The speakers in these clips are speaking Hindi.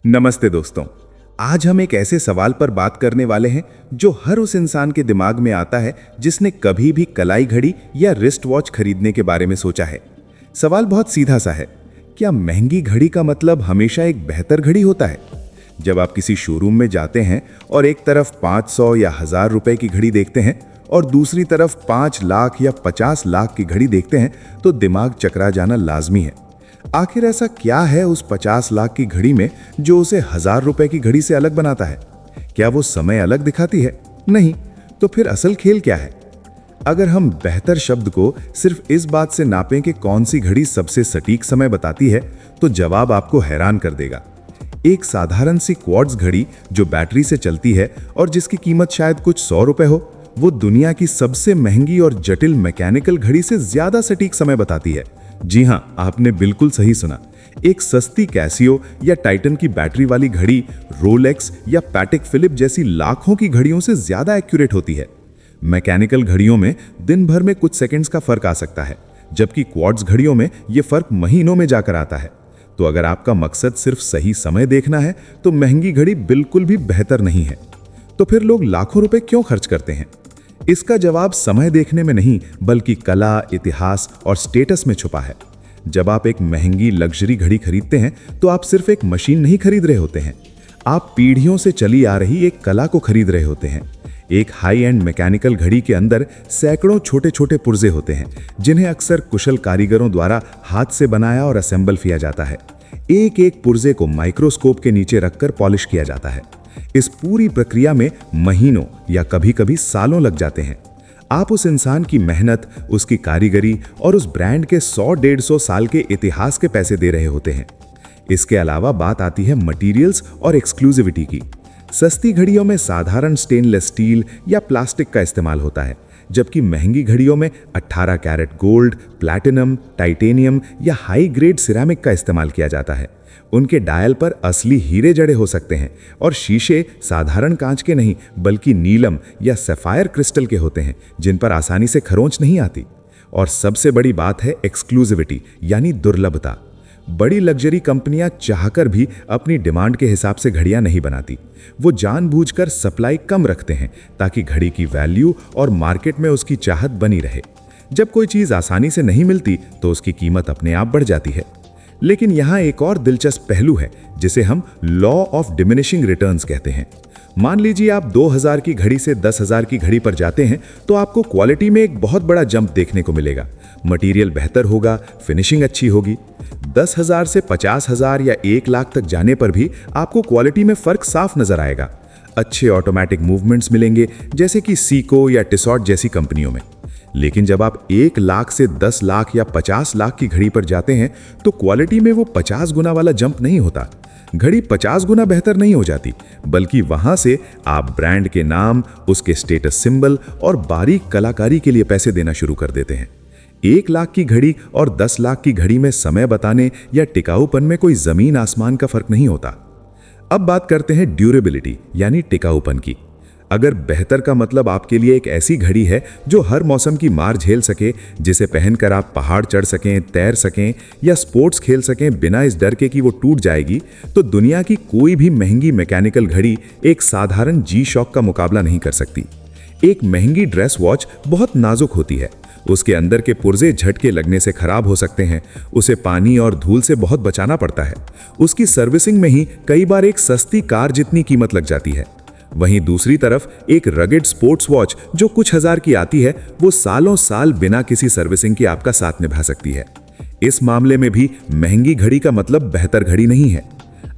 नमस्ते दोस्तों। आज हम एक ऐसे सवाल पर बात करने वाले हैं जो हर उस इंसान के दिमाग में आता है जिसने कभी भी कलाई घड़ी या रिस्ट वॉच खरीदने के बारे में सोचा है। सवाल बहुत सीधा सा है, क्या महंगी घड़ी का मतलब हमेशा एक बेहतर घड़ी होता है? जब आप किसी शोरूम में जाते हैं और एक तरफ 500 या 1000 रुपए की घड़ी देखते हैं और दूसरी तरफ 5 लाख या 50 लाख की घड़ी देखते हैं तो दिमाग चकरा जाना लाजमी है। आखिर ऐसा क्या है उस 50 लाख की घड़ी में जो उसे 1000 रुपए की घड़ी से अलग बनाता है? क्या वो समय अलग दिखाती है? नहीं। तो फिर असल खेल क्या है? अगर हम बेहतर शब्द को सिर्फ इस बात से नापें कि कौन सी घड़ी सबसे सटीक समय बताती है, तो जवाब आपको हैरान कर देगा। एक साधारण सी क्वार्ट्ज घड़ी जो बैटरी से चलती है और जिसकी कीमत शायद कुछ 100 रुपए हो, वो दुनिया की सबसे महंगी और जटिल मैकेनिकल घड़ी से ज्यादा सटीक समय बताती है। जी हां, आपने बिल्कुल सही सुना। एक सस्ती कैसियो या टाइटन की बैटरी वाली घड़ी रोलेक्स या पैटेक फिलिप जैसी लाखों की घड़ियों से ज्यादा एक्यूरेट होती है। मैकेनिकल घड़ियों में दिन भर में कुछ सेकंड्स का फर्क आ सकता है, जबकि क्वार्ट्ज घड़ियों में यह फर्क महीनों में जाकर आता है। तो अगर आपका मकसद सिर्फ सही समय देखना है तो महंगी घड़ी बिल्कुल भी बेहतर नहीं है। तो फिर लोग लाखों रुपए क्यों खर्च करते हैं? इसका जवाब समय देखने में नहीं, बल्कि कला, इतिहास और स्टेटस में छुपा है। जब आप एक महंगी लग्जरी घड़ी खरीदते हैं तो आप सिर्फ एक मशीन नहीं खरीद रहे होते हैं, आप पीढ़ियों से चली आ रही एक कला को खरीद रहे होते हैं। एक हाई एंड मैकेनिकल घड़ी के अंदर सैकड़ों छोटे छोटे पुर्जे होते हैं, जिन्हें अक्सर कुशल कारीगरों द्वारा हाथ से बनाया और असेंबल किया जाता है। एक एक पुर्जे को माइक्रोस्कोप के नीचे रखकर पॉलिश किया जाता है। इस पूरी प्रक्रिया में महीनों या कभी-कभी सालों लग जाते हैं। आप उस इंसान की मेहनत, उसकी कारीगरी और उस ब्रांड के 100-150 साल के इतिहास के पैसे दे रहे होते हैं। इसके अलावा बात आती है मटेरियल्स और एक्सक्लूसिविटी की। सस्ती घड़ियों में साधारण स्टेनलेस स्टील या प्लास्टिक का इस्तेमाल होता है, जबकि महंगी घड़ियों में 18 कैरेट गोल्ड, प्लैटिनम, टाइटेनियम या हाई ग्रेड सिरेमिक का इस्तेमाल किया जाता है। उनके डायल पर असली हीरे जड़े हो सकते हैं और शीशे साधारण कांच के नहीं, बल्कि नीलम या सैफायर क्रिस्टल के होते हैं, जिन पर आसानी से खरोंच नहीं आती। और सबसे बड़ी बात है एक्सक्लूसिविटी, यानी दुर्लभता। बड़ी लग्जरी कंपनियां चाहकर भी अपनी डिमांड के हिसाब से घड़ियां नहीं बनाती। वो जानबूझकर सप्लाई कम रखते हैं ताकि घड़ी की वैल्यू और मार्केट में उसकी चाहत बनी रहे। जब कोई चीज आसानी से नहीं मिलती तो उसकी कीमत अपने आप बढ़ जाती है। लेकिन यहाँ एक और दिलचस्प पहलू है जिसे हम लॉ ऑफ डिमिनिशिंग रिटर्न्स कहते हैं। मान लीजिए आप 2000 की घड़ी से 10,000 की घड़ी पर जाते हैं तो आपको क्वालिटी में एक बहुत बड़ा जंप देखने को मिलेगा। मटेरियल बेहतर होगा, फिनिशिंग अच्छी होगी। 10,000 से 50,000 या 1 लाख तक जाने पर भी आपको क्वालिटी में फर्क साफ नजर आएगा। अच्छे ऑटोमेटिक मूवमेंट्स मिलेंगे, जैसे कि सीको या टिसॉट जैसी कंपनियों में। लेकिन जब आप 1 लाख से 10 लाख या 50 लाख की घड़ी पर जाते हैं तो क्वालिटी में वो 50 गुना वाला जंप नहीं होता। घड़ी 50 गुना बेहतर नहीं हो जाती, बल्कि वहां से आप ब्रांड के नाम, उसके स्टेटस सिंबल और बारीक कलाकारी के लिए पैसे देना शुरू कर देते हैं। 1 लाख की घड़ी और 10 लाख की घड़ी में समय बताने या टिकाऊपन में कोई जमीन आसमान का फर्क नहीं होता। अब बात करते हैं ड्यूरेबिलिटी, यानी टिकाऊपन की। अगर बेहतर का मतलब आपके लिए एक ऐसी घड़ी है जो हर मौसम की मार झेल सके, जिसे पहनकर आप पहाड़ चढ़ सकें, तैर सकें या स्पोर्ट्स खेल सकें बिना इस डर के कि वो टूट जाएगी, तो दुनिया की कोई भी महंगी मैकेनिकल घड़ी एक साधारण जी शॉक का मुकाबला नहीं कर सकती। एक महंगी ड्रेस वॉच बहुत नाजुक होती है, उसके अंदर के पुर्जे झटके लगने से खराब हो सकते हैं, उसे पानी और धूल से बहुत बचाना पड़ता है। उसकी सर्विसिंग में ही कई बार एक सस्ती कार जितनी कीमत लग जाती है। वहीं दूसरी तरफ एक रगेड स्पोर्ट्स वॉच जो कुछ हजार की आती है, वो सालों साल बिना किसी सर्विसिंग के आपका साथ निभा सकती है। इस मामले में भी महंगी घड़ी का मतलब बेहतर घड़ी नहीं है।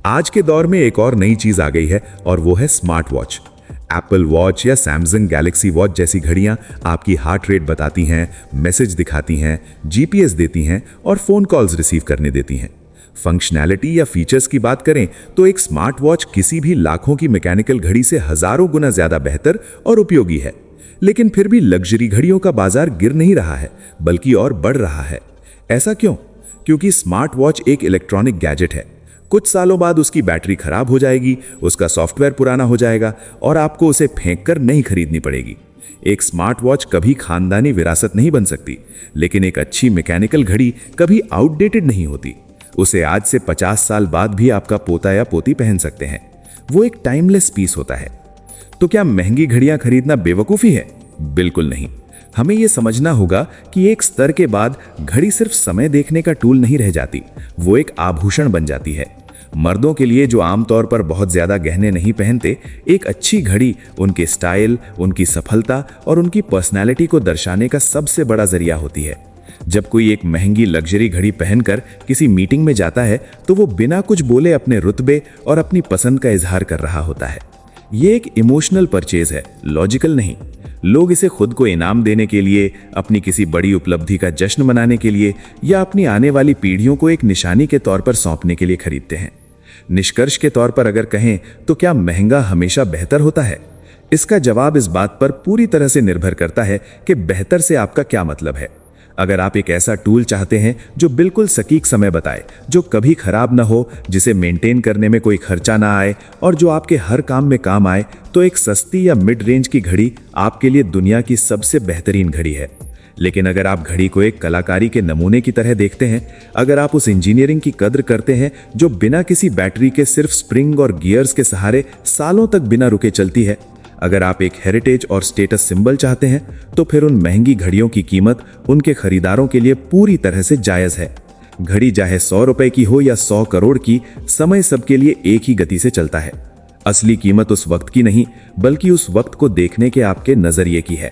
आज के दौर में एक और नई चीज आ गई है और वो है स्मार्ट वॉच। एप्पल वॉच या सैमसंग गैलेक्सी वॉच जैसी घड़ियां आपकी हार्ट रेट बताती हैं, मैसेज दिखाती हैं, जीपीएस देती हैं और फोन कॉल्स रिसीव करने देती हैं। फंक्शनैलिटी या फीचर्स की बात करें तो एक स्मार्ट वॉच किसी भी लाखों की मैकेनिकल घड़ी से हजारों गुना ज्यादा बेहतर और उपयोगी है। लेकिन फिर भी लग्जरी घड़ियों का बाजार गिर नहीं रहा है, बल्कि और बढ़ रहा है। ऐसा क्यों? क्योंकि स्मार्ट वॉच एक इलेक्ट्रॉनिक गैजेट है। कुछ सालों बाद उसकी बैटरी खराब हो जाएगी, उसका सॉफ्टवेयर पुराना हो जाएगा और आपको उसे फेंक कर नई खरीदनी पड़ेगी। एक स्मार्ट वॉच कभी खानदानी विरासत नहीं बन सकती, लेकिन एक अच्छी मैकेनिकल घड़ी कभी आउटडेटेड नहीं होती। उसे आज से 50 साल बाद भी आपका पोता या पोती पहन सकते हैं। वो एक टाइमलेस पीस होता है। तो क्या महंगी घड़ियां खरीदना बेवकूफी है? बिल्कुल नहीं। हमें यह समझना होगा कि एक स्तर के बाद घड़ी सिर्फ समय देखने का टूल नहीं रह जाती, वो एक आभूषण बन जाती है। मर्दों के लिए जो आमतौर पर बहुत ज्यादा गहने नहीं पहनते, एक अच्छी घड़ी उनके स्टाइल, उनकी सफलता और उनकी पर्सनैलिटी को दर्शाने का सबसे बड़ा जरिया होती है। जब कोई एक महंगी लग्जरी घड़ी पहनकर किसी मीटिंग में जाता है तो वो बिना कुछ बोले अपने रुतबे और अपनी पसंद का इजहार कर रहा होता है। ये एक इमोशनल परचेज है, लॉजिकल नहीं। लोग इसे खुद को इनाम देने के लिए, अपनी किसी बड़ी उपलब्धि का जश्न मनाने के लिए या अपनी आने वाली पीढ़ियों को एक निशानी के तौर पर सौंपने के लिए खरीदते हैं। निष्कर्ष के तौर पर अगर कहें तो क्या महंगा हमेशा बेहतर होता है? इसका जवाब इस बात पर पूरी तरह से निर्भर करता है कि बेहतर से आपका क्या मतलब है। अगर आप एक ऐसा टूल चाहते हैं जो बिल्कुल सटीक समय बताए, जो कभी खराब ना हो, जिसे मेंटेन करने में कोई खर्चा ना आए और जो आपके हर काम में काम आए, तो एक सस्ती या मिड रेंज की घड़ी आपके लिए दुनिया की सबसे बेहतरीन घड़ी है। लेकिन अगर आप घड़ी को एक कलाकारी के नमूने की तरह देखते हैं, अगर आप उस इंजीनियरिंग की कद्र करते हैं जो बिना किसी बैटरी के सिर्फ स्प्रिंग और गियर्स के सहारे सालों तक बिना रुके चलती है, अगर आप एक हेरिटेज और स्टेटस सिंबल चाहते हैं, तो फिर उन महंगी घड़ियों की कीमत उनके खरीदारों के लिए पूरी तरह से जायज है। घड़ी चाहे 100 रुपए की हो या 100 करोड़ की, समय सबके लिए एक ही गति से चलता है। असली कीमत उस वक्त की नहीं, बल्कि उस वक्त को देखने के आपके नजरिए की है।